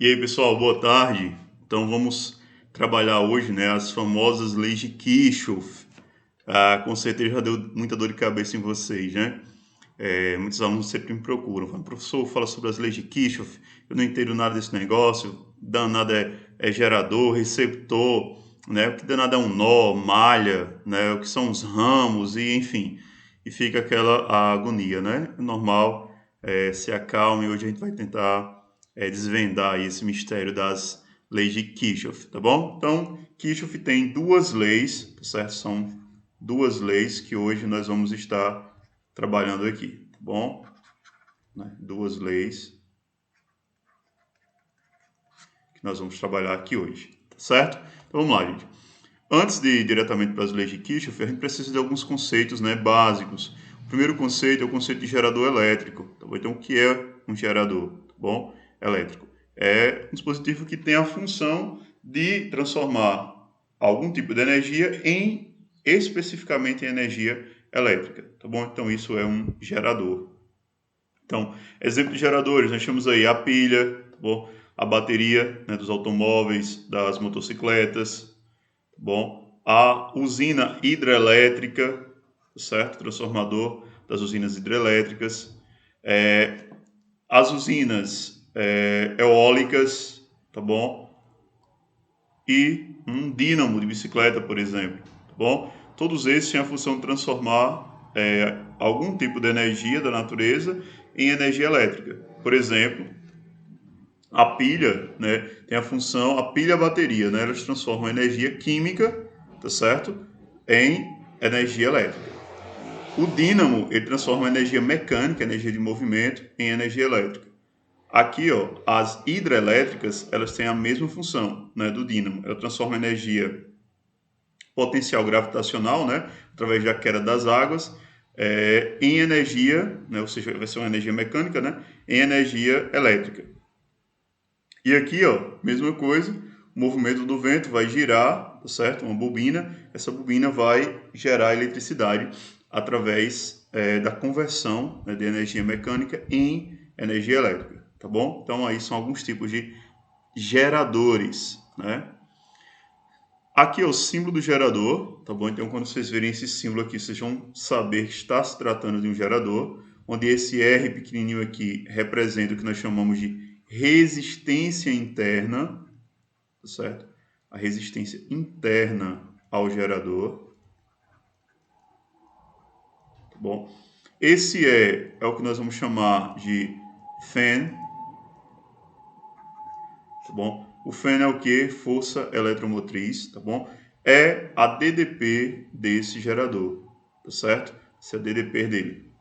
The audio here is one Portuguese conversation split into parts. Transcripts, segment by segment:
E aí, pessoal, boa tarde. Então, vamos trabalhar hoje, né, as famosas leis de Kirchhoff. Com certeza já deu muita dor de cabeça em vocês, né? Muitos alunos sempre me procuram. Falam, professor, fala sobre as leis de Kirchhoff. Eu não entendo nada desse negócio. Danado é gerador, receptor, né? O que danado é um nó, malha, né? O que são os ramos e enfim. E fica aquela agonia, né? Normal, se acalme. Hoje a gente vai tentar desvendar aí esse mistério das leis de Kirchhoff, tá bom? Então, Kirchhoff tem duas leis, tá certo? São duas leis que hoje nós vamos estar trabalhando aqui, tá bom? Duas leis que nós vamos trabalhar aqui hoje, tá certo? Então vamos lá, gente. Antes de ir diretamente para as leis de Kirchhoff, a gente precisa de alguns conceitos, né, básicos. O primeiro conceito é o conceito de gerador elétrico, tá bom? Então, o que é um gerador, tá bom? Elétrico. É um dispositivo que tem a função de transformar algum tipo de energia especificamente em energia elétrica, tá bom? Então, isso é um gerador. Então, exemplo de geradores, nós temos aí a pilha, tá bom? A bateria, né, dos automóveis, das motocicletas, tá bom? A usina hidrelétrica, certo? Transformador das usinas hidrelétricas. As usinas eólicas, tá bom? E um dínamo de bicicleta, por exemplo, tá bom? Todos esses têm a função de transformar algum tipo de energia da natureza em energia elétrica. Por exemplo, a pilha, né, tem a função, a pilha e a bateria, né, elas transformam energia química, tá certo? Em energia elétrica. O dínamo, ele transforma energia mecânica, energia de movimento, em energia elétrica. Aqui, ó, as hidrelétricas, elas têm a mesma função, né, do dínamo. Ela transforma energia potencial gravitacional, né, através da queda das águas, em energia, né, ou seja, vai ser uma energia mecânica, né, em energia elétrica. E aqui, ó, mesma coisa, o movimento do vento vai girar, tá certo? Uma bobina, essa bobina vai gerar eletricidade através da conversão, né, de energia mecânica em energia elétrica, tá bom? Então aí são alguns tipos de geradores, né? Aqui é o símbolo do gerador, tá bom? Então quando vocês verem esse símbolo aqui, vocês vão saber que está se tratando de um gerador, onde esse R pequenininho aqui representa o que nós chamamos de resistência interna, tá certo? A resistência interna ao gerador, tá bom? Esse é o que nós vamos chamar de fan, tá bom? O fan é o que? Força eletromotriz, tá bom? É a DDP desse gerador, tá certo? Esse é a DDP dele.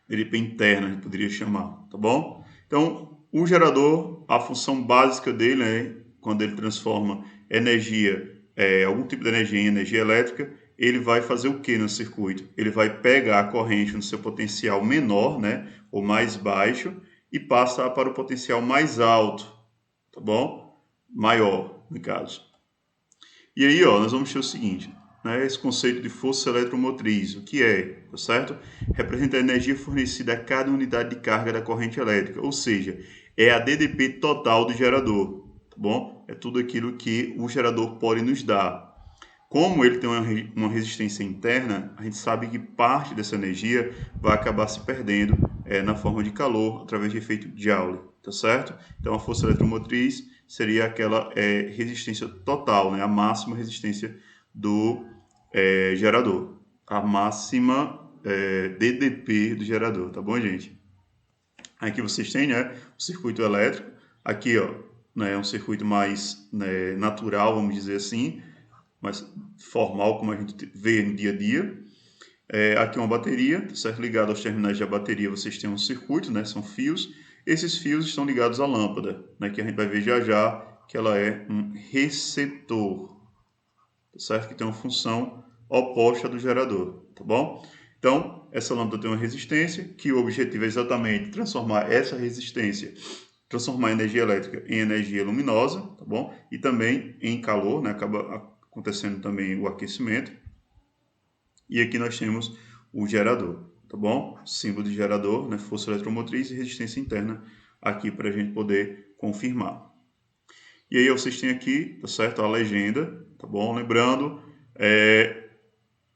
DDP interna, a gente poderia chamar, tá bom? Então, o gerador, a função básica dele é, quando ele transforma energia, algum tipo de energia em energia elétrica, ele vai fazer o que no circuito? Ele vai pegar a corrente no seu potencial menor, né, ou mais baixo, e passa para o potencial mais alto, tá bom? Maior, no caso. E aí, ó, nós vamos ter o seguinte, né, esse conceito de força eletromotriz, o que é, tá certo? Representa a energia fornecida a cada unidade de carga da corrente elétrica, ou seja, é a DDP total do gerador, tá bom? É tudo aquilo que o gerador pode nos dar. Como ele tem uma resistência interna, a gente sabe que parte dessa energia vai acabar se perdendo na forma de calor, através de efeito Joule, tá certo? Então, a força eletromotriz seria aquela resistência total, né? A máxima resistência do gerador, a máxima DDP do gerador, tá bom, gente? Aqui vocês têm, né, o circuito elétrico, aqui, ó, né, é um circuito mais, né, natural, vamos dizer assim, mais formal, como a gente vê no dia a dia. Aqui uma bateria, certo? Ligado aos terminais da bateria, vocês têm um circuito, né? São fios. Esses fios estão ligados à lâmpada, né? Que a gente vai ver já já que ela é um receptor, certo? Que tem uma função oposta do gerador, tá bom? Então, essa lâmpada tem uma resistência, que o objetivo é exatamente transformar essa resistência, transformar a energia elétrica em energia luminosa, tá bom? E também em calor, né? Acaba acontecendo também o aquecimento. E aqui nós temos o gerador, tá bom? Símbolo de gerador, né? Força eletromotriz e resistência interna aqui para a gente poder confirmar. E aí vocês têm aqui, tá certo, a legenda, tá bom? Lembrando,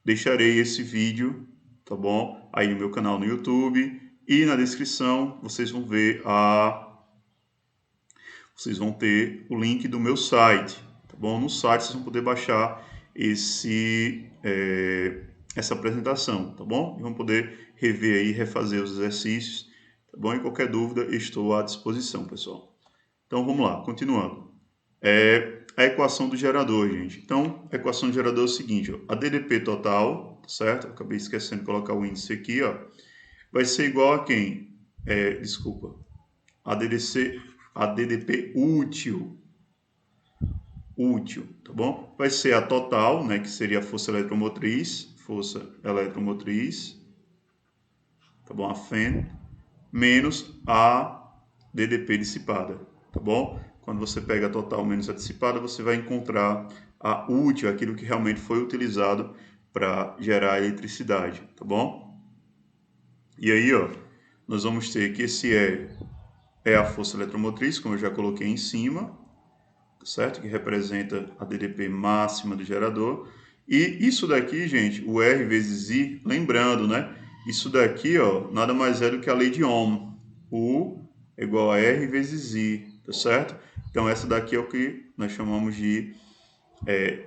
deixarei esse vídeo, tá bom? Aí no meu canal no YouTube e na descrição vocês vão ver vocês vão ter o link do meu site, tá bom? No site vocês vão poder baixar essa apresentação, tá bom? E vão poder rever aí, refazer os exercícios, tá bom? E qualquer dúvida, estou à disposição, pessoal. Então vamos lá, continuando. A equação do gerador, gente. Então, a equação do gerador é o seguinte, ó, a DDP total, certo? Eu acabei esquecendo de colocar o índice aqui, ó. Vai ser igual a quem? A DDP útil, tá bom? Vai ser a total, né, que seria a força eletromotriz, tá bom? A FEN, menos a DDP dissipada, tá bom? Quando você pega a total menos a dissipada, você vai encontrar a útil, aquilo que realmente foi utilizado para gerar eletricidade, tá bom? E aí, ó, nós vamos ter que esse é a força eletromotriz, como eu já coloquei em cima, tá certo? Que representa a DDP máxima do gerador. E isso daqui, gente, o R vezes I, lembrando, né? Isso daqui, ó, nada mais é do que a lei de Ohm. U é igual a R vezes I, tá certo? Então, essa daqui é o que nós chamamos de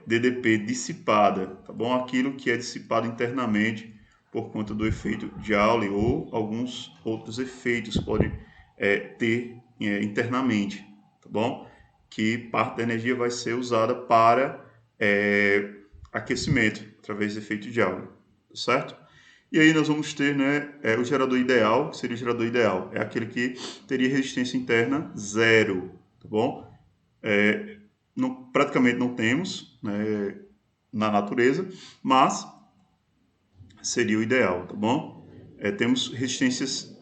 DDP dissipada, tá bom? Aquilo que é dissipado internamente por conta do efeito Joule ou alguns outros efeitos que pode ter internamente, tá bom? Que parte da energia vai ser usada para aquecimento, através do efeito Joule, tá certo? E aí nós vamos ter, né, o gerador ideal, que seria o gerador ideal, é aquele que teria resistência interna zero, tá bom? Praticamente não temos, né, na natureza, mas seria o ideal, tá bom? Temos resistências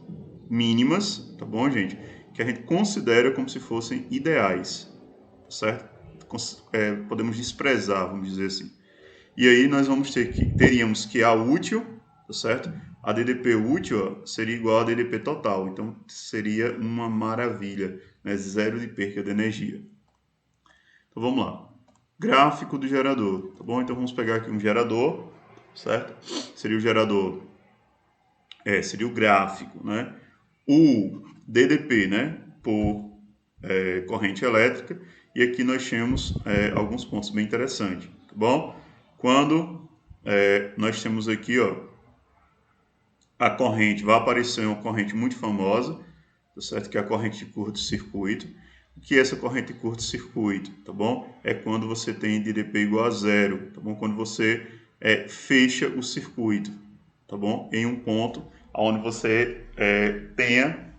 mínimas, tá bom, gente? Que a gente considera como se fossem ideais, certo? Podemos desprezar, vamos dizer assim. E aí nós teríamos que a útil, tá certo? A DDP útil, ó, seria igual a DDP total, então seria uma maravilha, né? Zero de perda de energia. Então vamos lá. Gráfico do gerador, tá bom? Então vamos pegar aqui um gerador, certo? Seria o gerador, seria o gráfico, né? O DDP, né? Por corrente elétrica. E aqui nós temos alguns pontos bem interessantes, tá bom? Quando nós temos aqui, ó, a corrente, vai aparecer uma corrente muito famosa, tá certo? Que é a corrente de curto-circuito. O que é essa corrente de curto-circuito, tá bom? É quando você tem DDP igual a zero, tá bom? Quando você fecha o circuito, tá bom? Em um ponto onde você tenha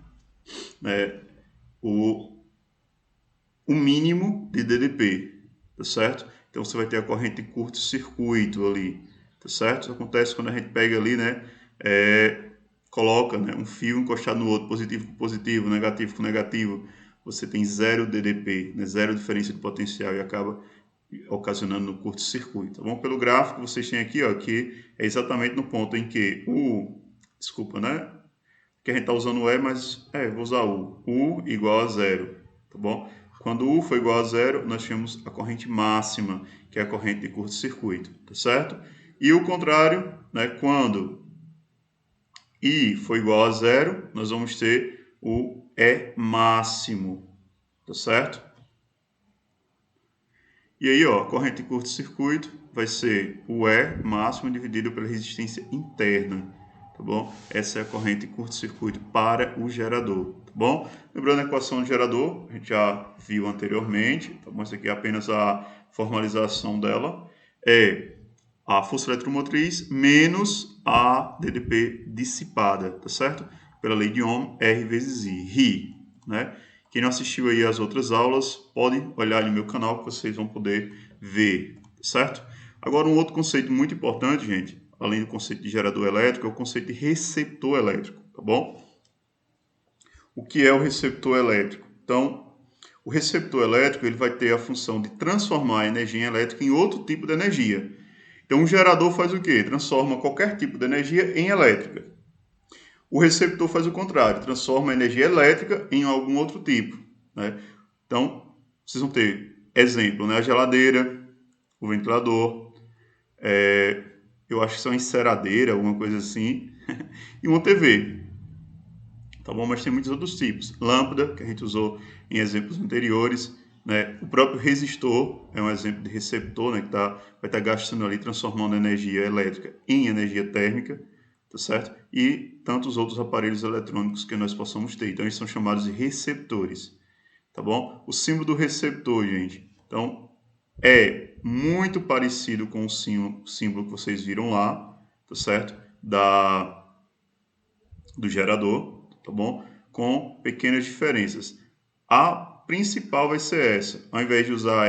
o mínimo de DDP, tá certo? Então você vai ter a corrente de curto-circuito ali, tá certo? Isso acontece quando a gente pega ali, né? Coloca, né, um fio encostado no outro, positivo com positivo, negativo com negativo, você tem zero DDP, né, zero diferença de potencial e acaba ocasionando no curto-circuito, tá bom? Pelo gráfico vocês têm aqui, ó, que é exatamente no ponto em que desculpa, né? Que a gente está usando o mas vou usar U igual a zero, tá bom? Quando U for igual a zero, nós temos a corrente máxima, que é a corrente de curto-circuito, tá certo? E o contrário, né, quando I for igual a zero, nós vamos ter o E máximo, tá certo? E aí, ó, a corrente de curto-circuito vai ser o E máximo dividido pela resistência interna, tá bom? Essa é a corrente de curto-circuito para o gerador, tá bom? Lembrando a equação do gerador, a gente já viu anteriormente, tá bom? Essa aqui é apenas a formalização dela. É a força eletromotriz menos a DDP dissipada, tá certo? Pela lei de Ohm, R vezes I, RI, né? Quem não assistiu aí às outras aulas, pode olhar no meu canal que vocês vão poder ver, tá certo? Agora, um outro conceito muito importante, gente, além do conceito de gerador elétrico, é o conceito de receptor elétrico, tá bom? O que é o receptor elétrico? Então, o receptor elétrico ele vai ter a função de transformar a energia elétrica em outro tipo de energia. Então, um gerador faz o quê? Transforma qualquer tipo de energia em elétrica. O receptor faz o contrário, transforma a energia elétrica em algum outro tipo, né? Então, vocês vão ter exemplo, né? A geladeira, o ventilador, eu acho que são enceradeira, alguma coisa assim, e uma TV, tá bom? Mas tem muitos outros tipos. Lâmpada, que a gente usou em exemplos anteriores, né? O próprio resistor é um exemplo de receptor, né? Que vai estar gastando ali, transformando energia elétrica em energia térmica, tá certo? E tantos outros aparelhos eletrônicos que nós possamos ter. Então, eles são chamados de receptores, tá bom? O símbolo do receptor, gente, então, é muito parecido com o símbolo que vocês viram lá, tá certo? Do gerador, tá bom? Com pequenas diferenças. A principal vai ser essa. Ao invés de usar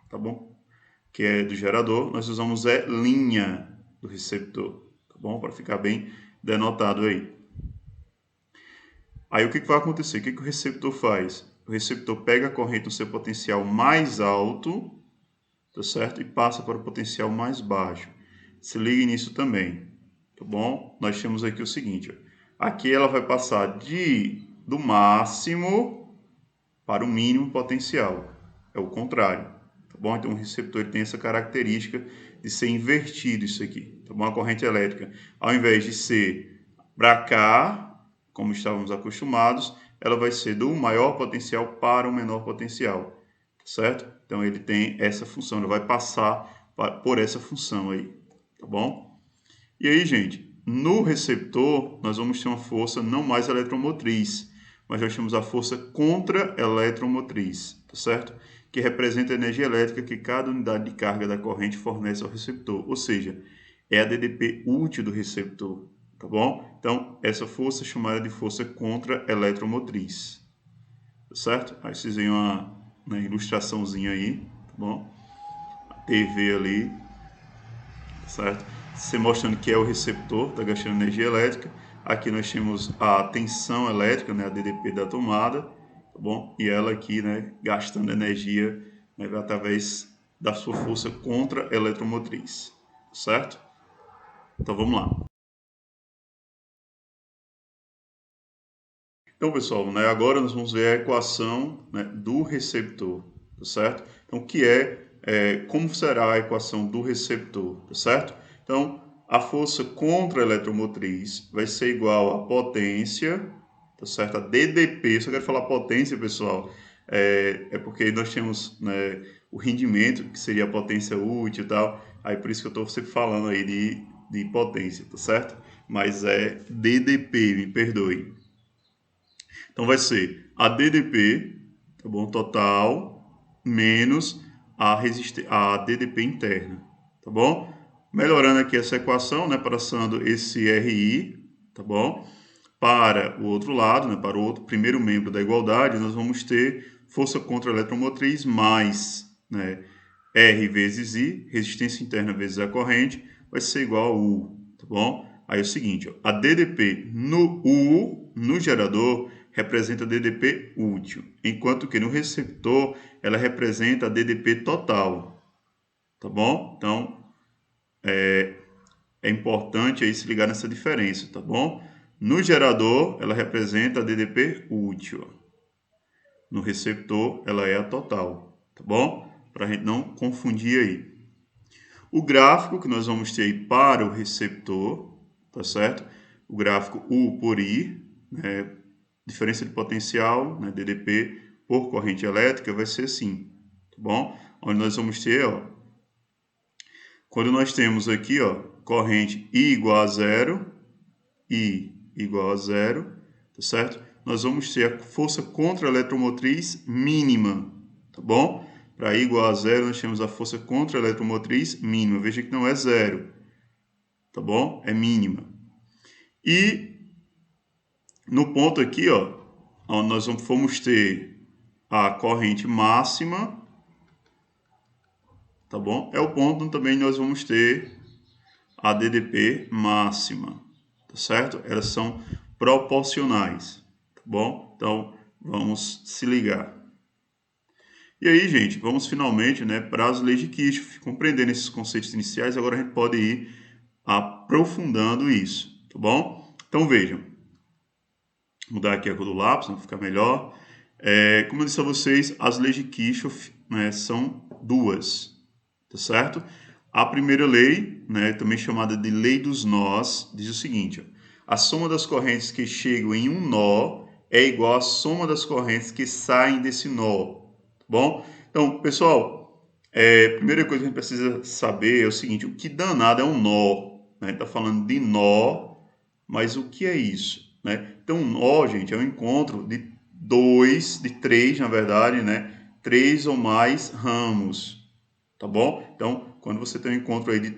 tá bom? Que é do gerador, nós usamos linha do receptor, tá bom? Para ficar bem denotado aí. Aí o que vai acontecer? O que o receptor faz? O receptor pega a corrente no seu potencial mais alto, tá certo? E passa para o potencial mais baixo. Se ligue nisso também, tá bom? Nós temos aqui o seguinte, ó. Aqui ela vai passar do máximo para o mínimo potencial. É o contrário, tá bom? Então o receptor ele tem essa característica de ser invertido isso aqui, tá bom? A corrente elétrica, ao invés de ser para cá, como estávamos acostumados, ela vai ser do maior potencial para o menor potencial, tá certo? Então ele tem essa função, ele vai passar por essa função aí, tá bom? E aí, gente, no receptor nós vamos ter uma força não mais eletromotriz, mas nós temos a força contra-eletromotriz, tá certo? Que representa a energia elétrica que cada unidade de carga da corrente fornece ao receptor, ou seja, é a DDP útil do receptor, tá bom? Então, essa força é chamada de força contra-eletromotriz, tá certo? Aí vocês veem uma ilustraçãozinha aí, tá bom? A TV ali, tá certo? Se mostrando que é o receptor, está gastando energia elétrica. Aqui nós temos a tensão elétrica, né, a DDP da tomada, tá bom? E ela aqui, né, gastando energia, né, através da sua força contra-eletromotriz, certo? Então vamos lá. Então, pessoal, né, agora nós vamos ver a equação, né, do receptor, tá certo? Então, o que como será a equação do receptor, tá certo? Então, a força contra-eletromotriz vai ser igual à potência, tá certo? A DDP, só quero falar potência, pessoal, porque nós temos, né, o rendimento, que seria a potência útil e tal, aí por isso que eu estou sempre falando aí de potência, tá certo? Mas é DDP, me perdoe. Então vai ser a DDP, tá bom? Total, menos a DDP interna, tá bom? Melhorando aqui essa equação, né? Passando esse RI, tá bom? Para o outro lado, né? Para o outro primeiro membro da igualdade, nós vamos ter força contra a eletromotriz mais, né? R vezes I, resistência interna vezes a corrente, vai ser igual a U, tá bom? Aí é o seguinte, ó, a DDP no gerador, representa a DDP útil, enquanto que no receptor, ela representa a DDP total, tá bom? Então, é importante aí se ligar nessa diferença, tá bom? No gerador, ela representa a DDP útil. No receptor, ela é a total, tá bom? Para a gente não confundir aí. O gráfico que nós vamos ter aí para o receptor, tá certo? O gráfico U por I, né? Diferença de potencial, né? DDP por corrente elétrica vai ser assim, tá bom? Onde nós vamos ter, ó, quando nós temos aqui, ó, corrente I igual a zero, I igual a zero, tá certo? Nós vamos ter a força contra-eletromotriz mínima, tá bom? Para I igual a zero, nós temos a força contra-eletromotriz mínima. Veja que não é zero, tá bom? É mínima. E no ponto aqui, ó, onde nós vamos ter a corrente máxima, tá bom? É o ponto onde também nós vamos ter a DDP máxima, tá certo? Elas são proporcionais, tá bom? Então, vamos se ligar. E aí, gente, vamos finalmente, né, para as leis de Kirchhoff. Compreendendo esses conceitos iniciais, agora a gente pode ir aprofundando isso, tá bom? Então, vejam. Vou mudar aqui a cor do lápis, para ficar melhor. Como eu disse a vocês, as leis de Kirchhoff, né, são duas, tá certo? A primeira lei, né, também chamada de lei dos nós, diz o seguinte: ó, a soma das correntes que chegam em um nó é igual à soma das correntes que saem desse nó, tá bom? Então, pessoal, a primeira coisa que a gente precisa saber é o seguinte: o que danado é um nó? Né? Tá falando de nó, mas o que é isso? Né? Então, um nó, gente, é um encontro de três, na verdade, né? 3 ou mais ramos, tá bom? Então, quando você tem um encontro aí de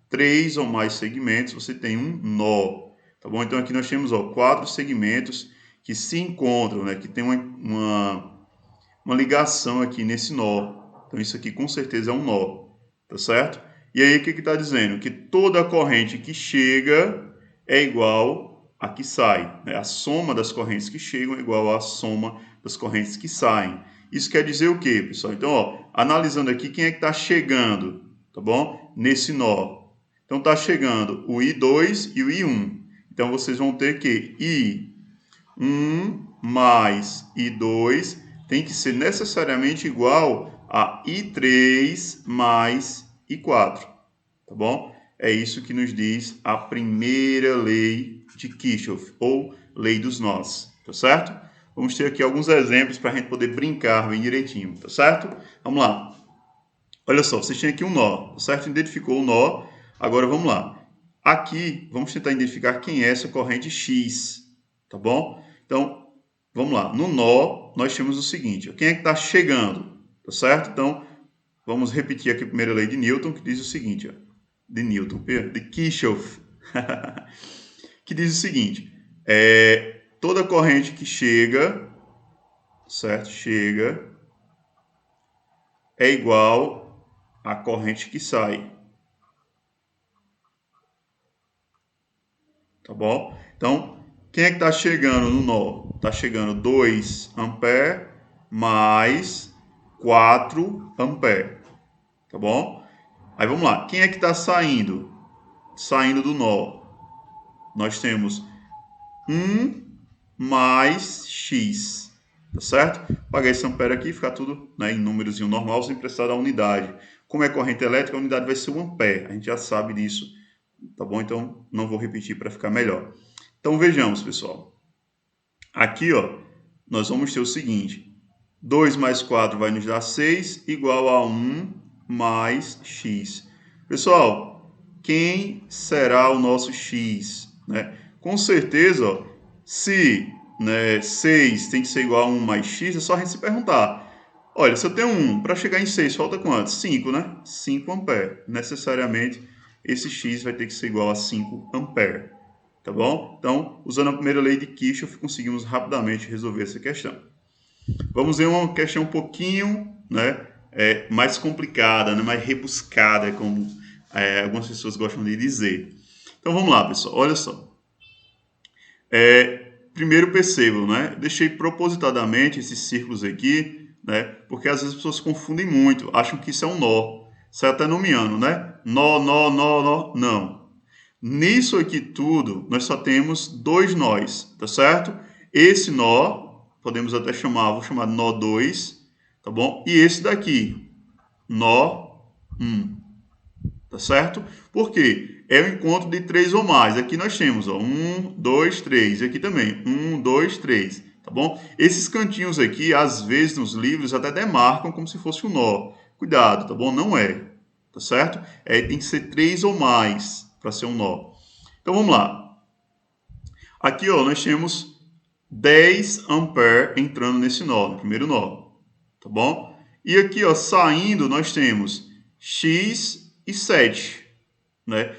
3 ou mais segmentos, você tem um nó, tá bom? Então, aqui nós temos, ó, 4 segmentos que se encontram, né? Que tem uma ligação aqui nesse nó. Então, isso aqui com certeza é um nó, tá certo? E aí, o que está dizendo? Que toda corrente que chega é igual a que sai, né? A soma das correntes que chegam é igual à soma das correntes que saem. Isso quer dizer o quê, pessoal? Então, ó, analisando aqui, quem é que está chegando, tá bom? Nesse nó. Então, está chegando o I2 e o I1. Então, vocês vão ter que I1 mais I2 tem que ser necessariamente igual a I3 mais I4, tá bom? É isso que nos diz a primeira lei de Kirchhoff, ou lei dos nós, tá certo? Vamos ter aqui alguns exemplos para a gente poder brincar bem direitinho, tá certo? Vamos lá. Olha só, vocês têm aqui um nó, tá certo? Identificou o nó. Agora vamos lá. Aqui, vamos tentar identificar quem é essa corrente X, tá bom? Então, vamos lá. No nó, nós temos o seguinte: ó, quem é que está chegando, tá certo? Então, vamos repetir aqui a primeira lei de Newton, que diz o seguinte, ó, de Kirchhoff, que diz o seguinte: toda corrente que chega, certo? Chega é igual à corrente que sai. Tá bom? Então, quem é que está chegando no nó? Está chegando 2 ampere mais 4 ampere. Tá bom? Aí vamos lá. Quem é que está saindo? Saindo do nó. Nós temos 1 mais x. Tá certo? Pagar esse ampere aqui, ficar tudo, né, em númerozinho normal, sem precisar da unidade. Como é corrente elétrica, a unidade vai ser o ampere. A gente já sabe disso. Tá bom? Então, não vou repetir para ficar melhor. Então, vejamos, pessoal. Aqui, ó, nós vamos ter o seguinte: 2 mais 4 vai nos dar 6, igual a 1 mais x. Pessoal, quem será o nosso x? Né? Com certeza, ó, se, né, 6 tem que ser igual a 1 mais x, é só a gente se perguntar. Olha, se eu tenho 1, para chegar em 6, falta quanto? 5, né? 5 ampere. Necessariamente, esse x vai ter que ser igual a 5 ampere. Tá bom? Então, usando a primeira lei de Kirchhoff, conseguimos rapidamente resolver essa questão. Vamos ver uma questão um pouquinho, né, mais complicada, né, mais rebuscada, como algumas pessoas gostam de dizer. Então, vamos lá, pessoal. Olha só. Primeiro percebam, né? Deixei propositadamente esses círculos aqui, né? Porque às vezes as pessoas confundem muito, acham que isso é um nó. Sai até nomeando, né? Nó, nó, nó, nó. Não. Nisso aqui tudo, nós só temos 2 nós, tá certo? Esse nó, podemos até chamar, vou chamar de nó 2, tá bom? E esse daqui, nó 1, tá certo? Por quê? É o encontro de 3 ou mais. Aqui nós temos, ó, 1, 2, 3. E aqui também, 1, 2, 3, tá bom? Esses cantinhos aqui, às vezes nos livros, até demarcam como se fosse um nó. Cuidado, tá bom? Não é, tá certo? Tem que ser 3 ou mais para ser um nó. Então, vamos lá. Aqui, ó, nós temos 10 ampere entrando nesse nó, no primeiro nó, tá bom? E aqui, ó, saindo, nós temos x e 7, né?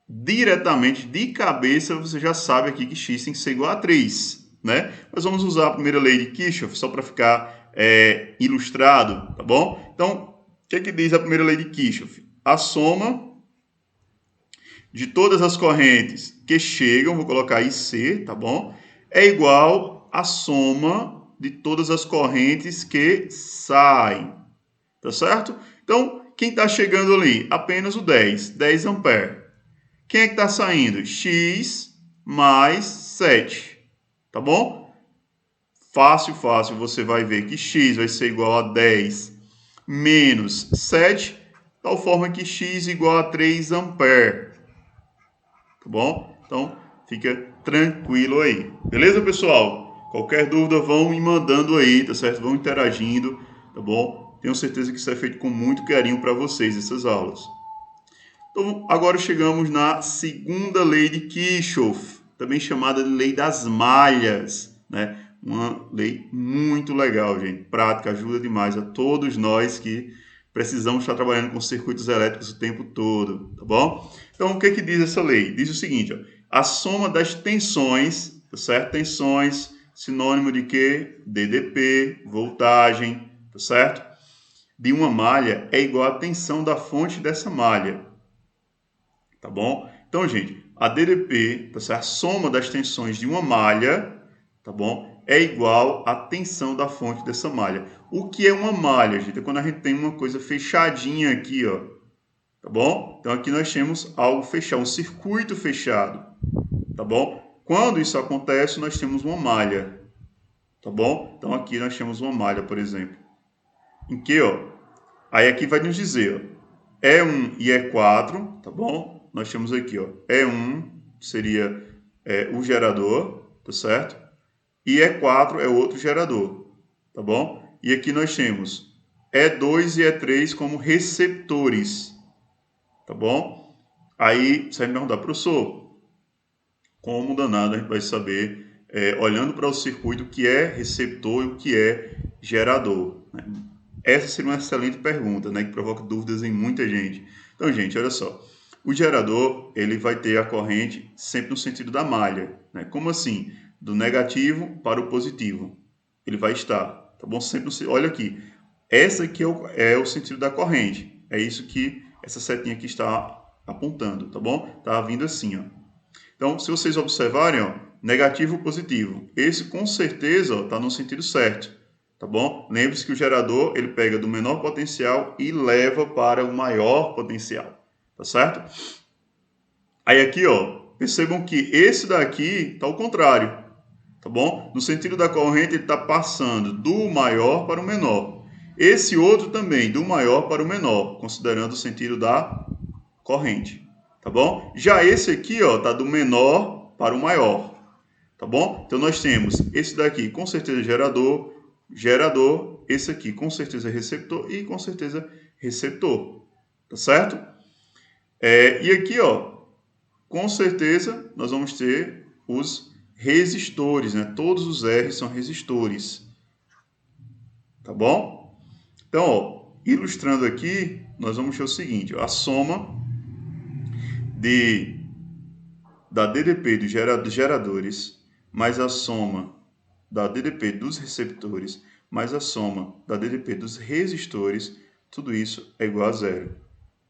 Diretamente, de cabeça, você já sabe aqui que x tem que ser igual a 3, né? Mas vamos usar a primeira lei de Kirchhoff, só para ficar ilustrado, tá bom? Então, o que diz a primeira lei de Kirchhoff? A soma de todas as correntes que chegam, vou colocar IC, tá bom? É igual à soma de todas as correntes que saem, tá certo? Então, quem está chegando ali? Apenas o 10 ampere. Quem é que está saindo? X mais 7, tá bom? Fácil, fácil, você vai ver que x vai ser igual a 10 menos 7, tal forma que x igual a 3 ampere, tá bom? Então, fica tranquilo aí. Beleza, pessoal? Qualquer dúvida, vão me mandando aí, tá certo? Vão interagindo, tá bom? Tenho certeza que isso é feito com muito carinho para vocês, essas aulas. Então, agora chegamos na segunda lei de Kirchhoff, também chamada de lei das malhas, né? Uma lei muito legal, gente. Prática, ajuda demais a todos nós que precisamos estar trabalhando com circuitos elétricos o tempo todo, tá bom? Então, o que que diz essa lei? Diz o seguinte, ó, a soma das tensões, tá certo? Tensões, sinônimo de quê? DDP, voltagem, tá certo? De uma malha é igual à tensão da fonte dessa malha. Tá bom? Então, gente, a DDP, tá certo? A soma das tensões de uma malha, tá bom? É igual à tensão da fonte dessa malha. O que é uma malha, gente? É quando a gente tem uma coisa fechadinha aqui, ó. Tá bom? Então, aqui nós temos algo fechado, um circuito fechado. Tá bom? Quando isso acontece, nós temos uma malha. Tá bom? Então, aqui nós temos uma malha, por exemplo. Em que, ó? Aí aqui vai nos dizer, ó. E1 e E4, tá bom? Nós temos aqui, ó, E1 seria o gerador, tá certo? E E4 é outro gerador, tá bom? E aqui nós temos E2 e E3 como receptores, tá bom? Aí você vai me perguntar, professor, como danado a gente vai saber, olhando para o circuito, o que é receptor e o que é gerador, né? Essa seria uma excelente pergunta, né, que provoca dúvidas em muita gente. Então, gente, olha só. O gerador, ele vai ter a corrente sempre no sentido da malha, né? Como assim? Do negativo para o positivo. Ele vai estar, tá bom? Sempre no, olha aqui. Essa aqui é o sentido da corrente. É isso que essa setinha aqui está apontando, tá bom? Tá vindo assim, ó. Então, se vocês observarem, ó, negativo, positivo. Esse com certeza está no sentido certo, tá bom? Lembre-se que o gerador ele pega do menor potencial e leva para o maior potencial, tá certo? Aí aqui, ó, percebam que esse daqui está ao contrário, tá bom? No sentido da corrente ele está passando do maior para o menor. Esse outro também do maior para o menor, considerando o sentido da corrente, tá bom? Já esse aqui, ó, tá do menor para o maior, tá bom? Então nós temos esse daqui com certeza gerador, gerador, esse aqui com certeza receptor e com certeza receptor, tá certo? E aqui, ó, com certeza nós vamos ter os resistores, né? Todos os R são resistores, tá bom? Então, ó, ilustrando aqui, nós vamos ter o seguinte, ó, a soma da DDP dos geradores mais a soma da DDP dos receptores mais a soma da DDP dos resistores, tudo isso é igual a zero,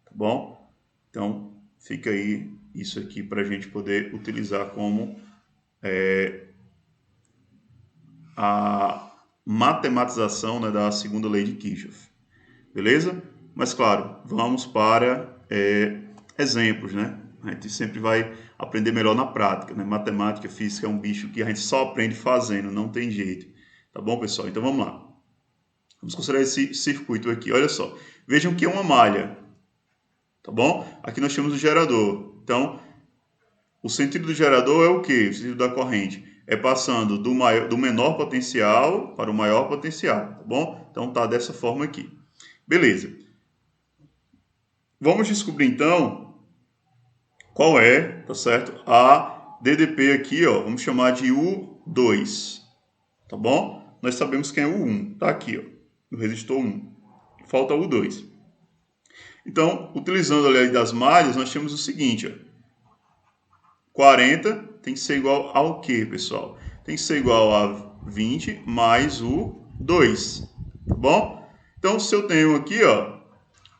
tá bom? Então, fica aí isso aqui para a gente poder utilizar como a matematização, né, da segunda lei de Kirchhoff, beleza? Mas, claro, vamos para exemplos, né? A gente sempre vai aprender melhor na prática, né? Matemática, física é um bicho que a gente só aprende fazendo, não tem jeito. Tá bom, pessoal? Então vamos lá. Vamos considerar esse circuito aqui. Olha só. Vejam que é uma malha. Tá bom? Aqui nós temos o gerador. Então, o sentido do gerador é o quê? O sentido da corrente. É passando do menor potencial para o maior potencial. Tá bom? Então tá dessa forma aqui. Beleza. Vamos descobrir então qual é, tá certo? A DDP aqui, ó, vamos chamar de U2, tá bom? Nós sabemos quem é o U1, tá aqui, ó, no resistor 1. Falta o U2. Então, utilizando a lei das malhas, nós temos o seguinte, ó, 40 tem que ser igual ao quê, pessoal? Tem que ser igual a 20 mais o 2, tá bom? Então, se eu tenho aqui, ó,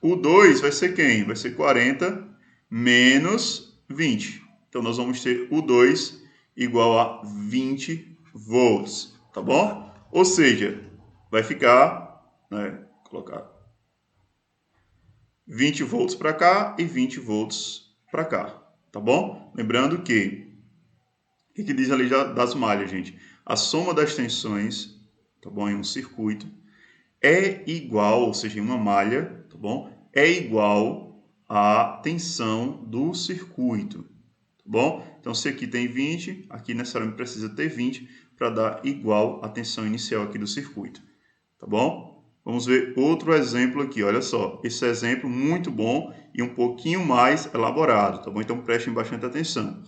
o 2 vai ser quem? Vai ser 40 menos 20. Então, nós vamos ter o 2 igual a 20 volts, tá bom? Ou seja, vai ficar, né, colocar 20 volts para cá e 20 volts para cá, tá bom? Lembrando que que diz a lei das malhas, gente? A soma das tensões, tá bom, em um circuito é igual, ou seja, em uma malha, tá bom? É igual à tensão do circuito, tá bom? Então, se aqui tem 20, aqui necessariamente precisa ter 20 para dar igual à tensão inicial aqui do circuito, tá bom? Vamos ver outro exemplo aqui, olha só. Esse exemplo muito bom e um pouquinho mais elaborado, tá bom? Então, prestem bastante atenção.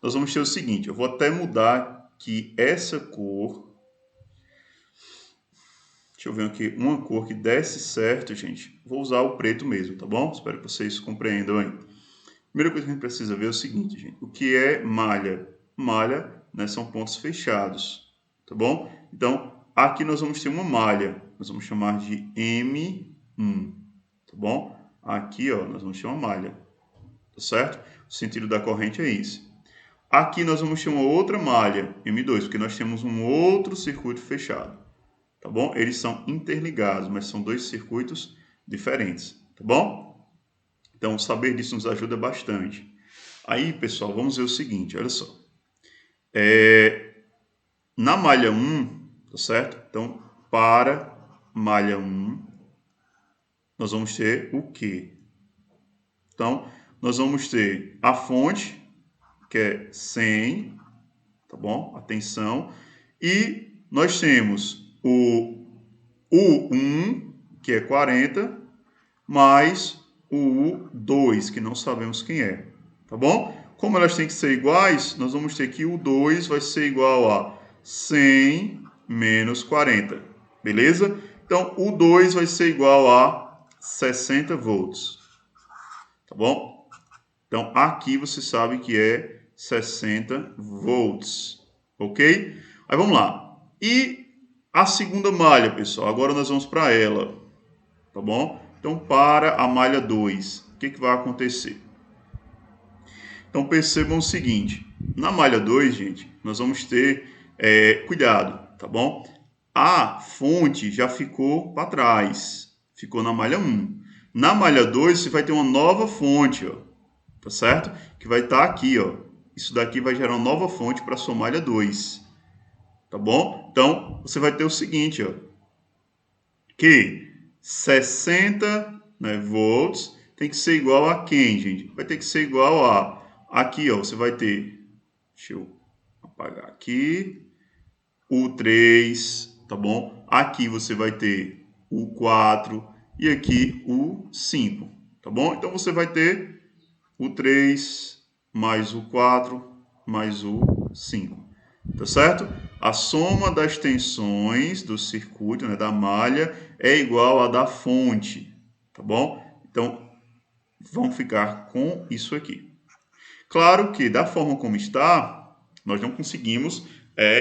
Nós vamos ter o seguinte, eu vou até mudar aqui essa cor. Deixa eu ver aqui, uma cor que desse certo, gente. Vou usar o preto mesmo, tá bom? Espero que vocês compreendam aí. Primeira coisa que a gente precisa ver é o seguinte, gente. O que é malha? Malha, né, são pontos fechados, tá bom? Então, aqui nós vamos ter uma malha. Nós vamos chamar de M1, tá bom? Aqui, ó, nós vamos ter uma malha, tá certo? O sentido da corrente é esse. Aqui nós vamos ter uma outra malha, M2, porque nós temos um outro circuito fechado, tá bom? Eles são interligados, mas são dois circuitos diferentes, tá bom? Então, saber disso nos ajuda bastante. Aí, pessoal, vamos ver o seguinte, olha só. Na malha 1, tá certo? Então, para malha 1, nós vamos ter o quê? Então, nós vamos ter a fonte, que é 100, tá bom? Atenção. E nós temos o U1, que é 40, mais o U2, que não sabemos quem é, tá bom? Como elas têm que ser iguais, nós vamos ter que o 2 vai ser igual a 100 menos 40, beleza? Então, o 2 vai ser igual a 60 volts, tá bom? Então, aqui você sabe que é 60 volts, ok? Aí, vamos lá. E a segunda malha, pessoal, agora nós vamos para ela, tá bom? Então, para a malha 2, o que vai acontecer? Então, percebam o seguinte, na malha 2, gente, nós vamos ter cuidado, tá bom? A fonte já ficou para trás, ficou na malha 1. Na malha 2, você vai ter uma nova fonte, ó, tá certo? Que vai estar aqui, ó. Isso daqui vai gerar uma nova fonte para a sua malha 2, tá bom? Então, você vai ter o seguinte, ó, que 60, né, volts tem que ser igual a quem, gente? Vai ter que ser igual a... Aqui, ó, você vai ter... Deixa eu apagar aqui. O 3, tá bom? Aqui você vai ter o 4 e aqui o 5, tá bom? Então, você vai ter o 3 mais o 4 mais o 5, tá certo? A soma das tensões do circuito, né, da malha, é igual à da fonte, tá bom? Então, vamos ficar com isso aqui. Claro que, da forma como está, nós não conseguimos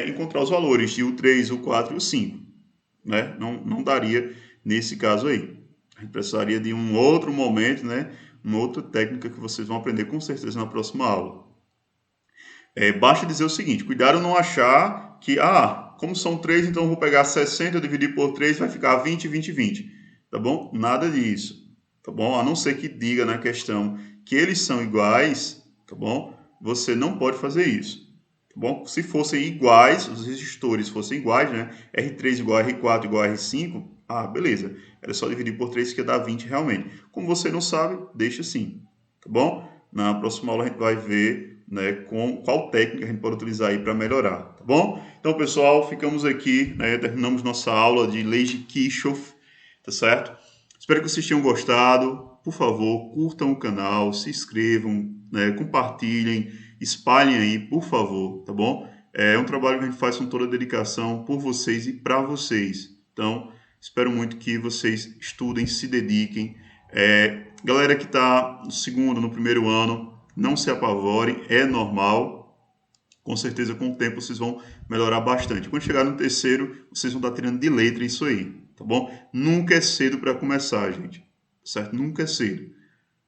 encontrar os valores de U3, U4 e o 5. Né? Não daria nesse caso aí. A gente precisaria de um outro momento, né? Uma outra técnica que vocês vão aprender com certeza na próxima aula. Basta dizer o seguinte, cuidado não achar que, como são 3, então eu vou pegar 60, dividir por 3, vai ficar 20, 20, 20. Tá bom? Nada disso. Tá bom? A não ser que diga na questão que eles são iguais, tá bom? Você não pode fazer isso. Tá bom? Se fossem iguais, os resistores fossem iguais, né? R3 igual a R4 igual a R5, beleza. Era só dividir por 3 que ia dar 20 realmente. Como você não sabe, deixa assim. Tá bom? Na próxima aula a gente vai ver, né, qual técnica a gente pode utilizar aí para melhorar, tá bom? Então, pessoal, ficamos aqui, né, terminamos nossa aula de lei de Kirchhoff, tá certo? Espero que vocês tenham gostado. Por favor, curtam o canal, se inscrevam, né, compartilhem, espalhem aí, por favor, tá bom? É um trabalho que a gente faz com toda a dedicação por vocês e para vocês. Então, espero muito que vocês estudem, se dediquem. Galera que está no segundo, no primeiro ano, não se apavorem, é normal. Com certeza, com o tempo, vocês vão melhorar bastante. Quando chegar no terceiro, vocês vão estar tirando de letra isso aí, tá bom? Nunca é cedo para começar, gente, certo? Nunca é cedo.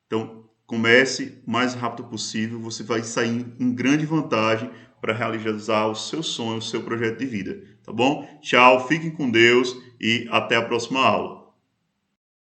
Então, comece o mais rápido possível, você vai sair em grande vantagem para realizar o seu sonho, o seu projeto de vida, tá bom? Tchau, fiquem com Deus e até a próxima aula.